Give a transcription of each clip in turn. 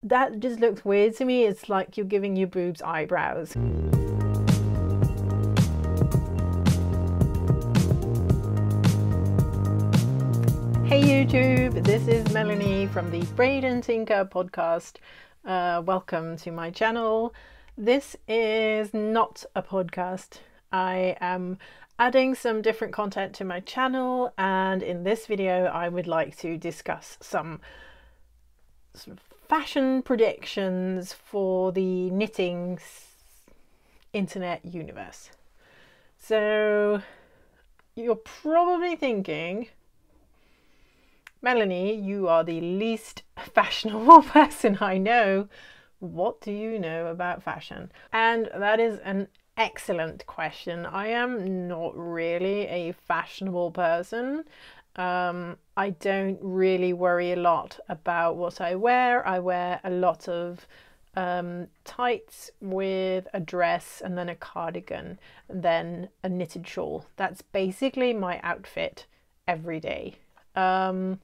that just looks weird to me. It's like you're giving your boobs eyebrows. Hey YouTube, this is Melanie from the Braid and Tinker podcast. Welcome to my channel. This is not a podcast. I am adding some different content to my channel, and in this video I would like to discuss some sort of fashion predictions for the knitting internet universe. So you're probably thinking, Melanie, you are the least fashionable person I know. What do you know about fashion? And that is an excellent question. I am not really a fashionable person. I don't really worry a lot about what I wear. I wear a lot of tights with a dress and then a cardigan and then a knitted shawl. That's basically my outfit every day. But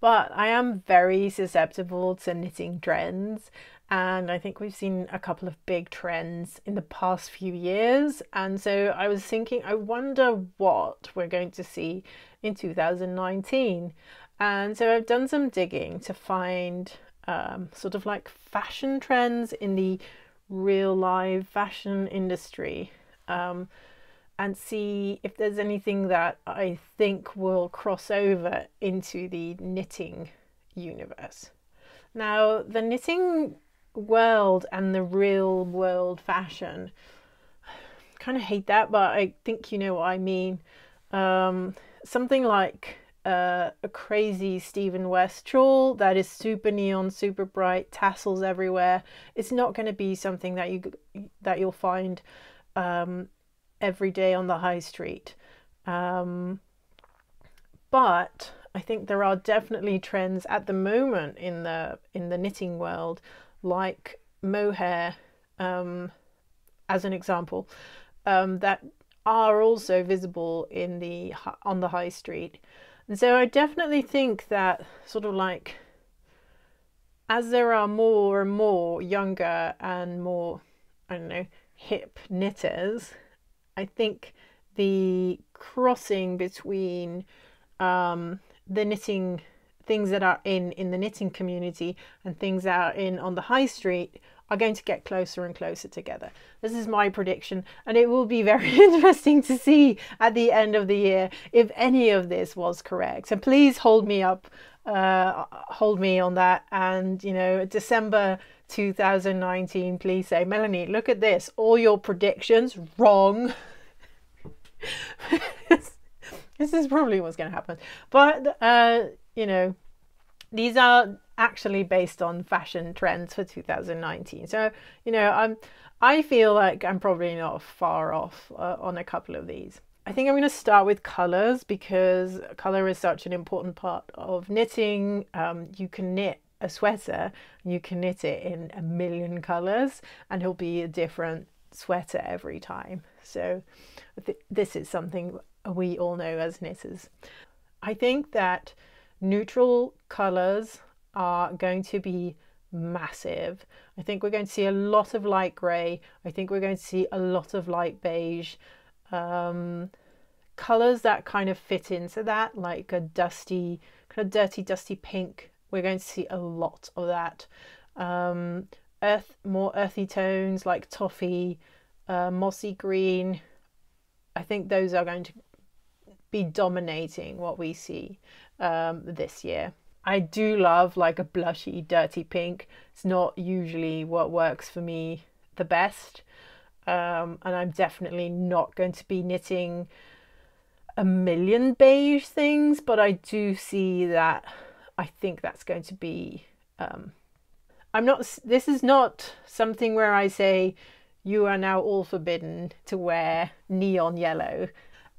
I am very susceptible to knitting trends, and I think we've seen a couple of big trends in the past few years. And so I was thinking, I wonder what we're going to see in 2019. And so I've done some digging to find sort of like fashion trends in the real live fashion industry. And see if there's anything that I think will cross over into the knitting universe. Now, the knitting world and the real world fashion, I kind of hate that, but I think you know what I mean. Something like a crazy Stephen West shawl that is super neon, super bright, tassels everywhere. It's not going to be something that you'll find every day on the high street. But I think there are definitely trends at the moment in the knitting world, like mohair, as an example, that are also visible on the high street. And so I definitely think that sort of like, as there are more and more younger and more, I don't know, hip knitters, I think the crossing between the knitting, things that are in the knitting community and things that are on the high street are going to get closer and closer together. This is my prediction, and it will be very interesting to see at the end of the year if any of this was correct. So please hold me up, hold me on that, and you know, December 2019, please say, Melanie, look at this, all your predictions wrong. This is probably what's going to happen, but you know, these are actually based on fashion trends for 2019. So you know, I feel like I'm probably not far off on a couple of these. I think I'm going to start with colors, because color is such an important part of knitting. You can knit a sweater, you can knit it in a million colors, and it'll be a different sweater every time. So this is something we all know as knitters. I think that neutral colors are going to be massive. I think we're going to see a lot of light grey. I think we're going to see a lot of light beige. Colors that kind of fit into that, like a dusty, kind of dirty, dusty pink. We're going to see a lot of that. More earthy tones like toffee, mossy green. I think those are going to be dominating what we see this year. I do love like a blushy, dirty pink. It's not usually what works for me the best. And I'm definitely not going to be knitting a million beige things, but I do see that. I think that's going to be, this is not something where I say you are now all forbidden to wear neon yellow.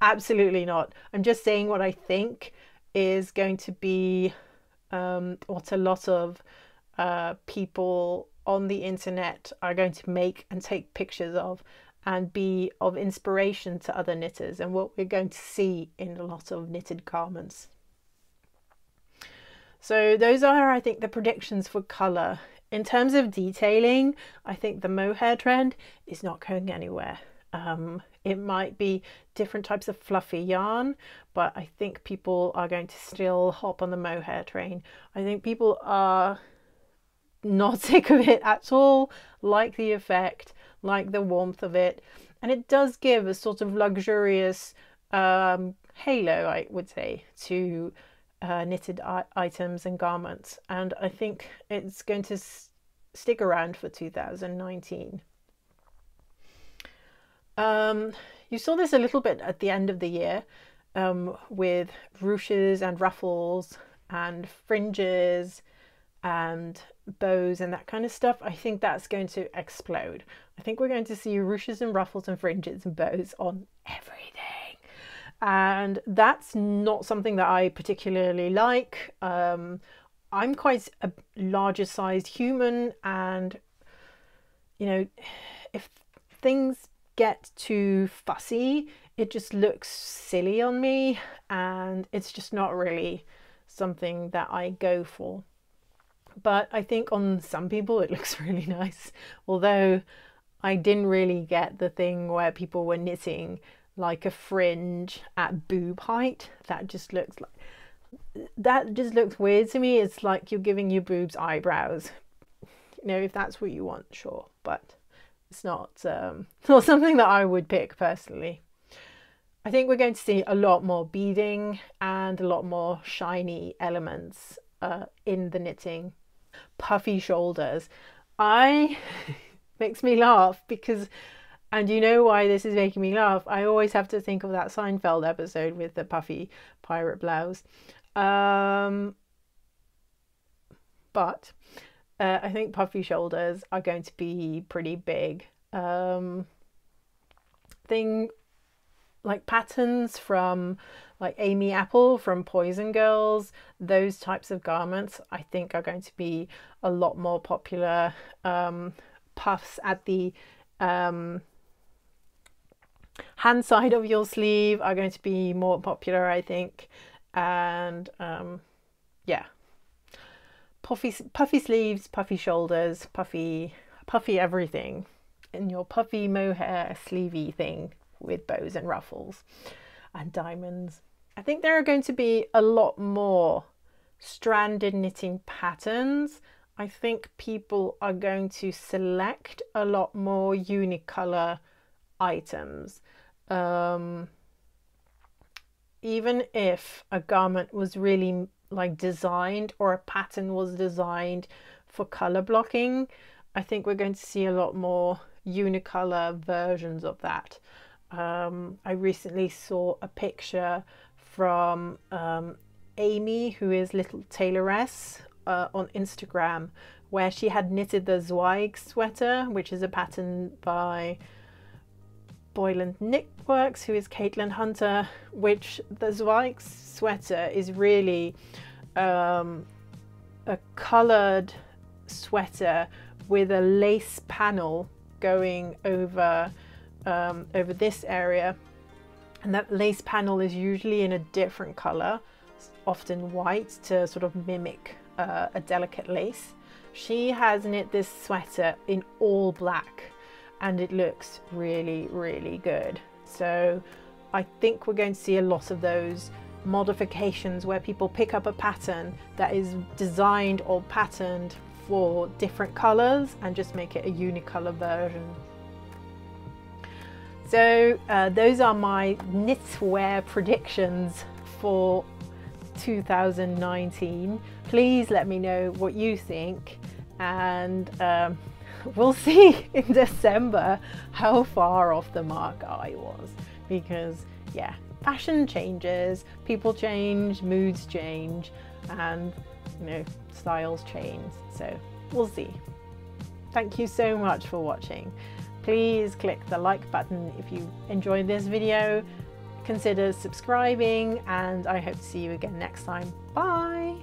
Absolutely not. I'm just saying what I think is going to be what a lot of people on the internet are going to make and take pictures of, and be of inspiration to other knitters, and what we're going to see in a lot of knitted garments. So those are, I think, the predictions for colour. In terms of detailing, I think the mohair trend is not going anywhere. It might be different types of fluffy yarn, but I think people are going to still hop on the mohair train. I think people are not sick of it at all, like the effect, like the warmth of it, and it does give a sort of luxurious halo, I would say, to knitted items and garments, and I think it's going to stick around for 2019. You saw this a little bit at the end of the year with ruches and ruffles and fringes and bows and that kind of stuff. I think that's going to explode. I think we're going to see ruches and ruffles and fringes and bows on everything. And that's not something that I particularly like. I'm quite a larger sized human, and you know, if things get too fussy, it just looks silly on me, and it's just not really something that I go for. But I think on some people it looks really nice, although I didn't really get the thing where people were knitting like a fringe at boob height. That just looks weird to me. It's like you're giving your boobs eyebrows. You know, if that's what you want, sure, but it's not something that I would pick personally. I think we're going to see a lot more beading and a lot more shiny elements in the knitting. Puffy shoulders. Makes me laugh because, and you know why this is making me laugh, I always have to think of that Seinfeld episode with the puffy pirate blouse. But I think puffy shoulders are going to be pretty big. Thing like patterns from like Amy Apple from Poison Girls, those types of garments I think are going to be a lot more popular. Puffs at the hand side of your sleeve are going to be more popular, I think. And yeah, puffy sleeves, puffy shoulders, puffy everything, and your puffy mohair sleevey thing with bows and ruffles and diamonds. I think there are going to be a lot more stranded knitting patterns. I think people are going to select a lot more unicolor items. Even if a garment was really like designed, or a pattern was designed for color blocking, I think we're going to see a lot more unicolor versions of that. I recently saw a picture from Amy, who is Little Tailoress, on Instagram, where she had knitted the Zweig sweater, which is a pattern by Boyland Knitworks, who is Caitlin Hunter, which the Zweig sweater is really a coloured sweater with a lace panel going over this area, and that lace panel is usually in a different colour, often white, to sort of mimic a delicate lace. She has knit this sweater in all black, and it looks really, really good. So I think we're going to see a lot of those modifications where people pick up a pattern that is designed or patterned for different colours and just make it a unicolor version. So those are my knitwear predictions for 2019. Please let me know what you think, and we'll see in December how far off the mark I was, because yeah, fashion changes, people change, moods change, and you know, styles change, so we'll see. Thank you so much for watching. Please click the like button if you enjoyed this video, consider subscribing, and I hope to see you again next time. Bye!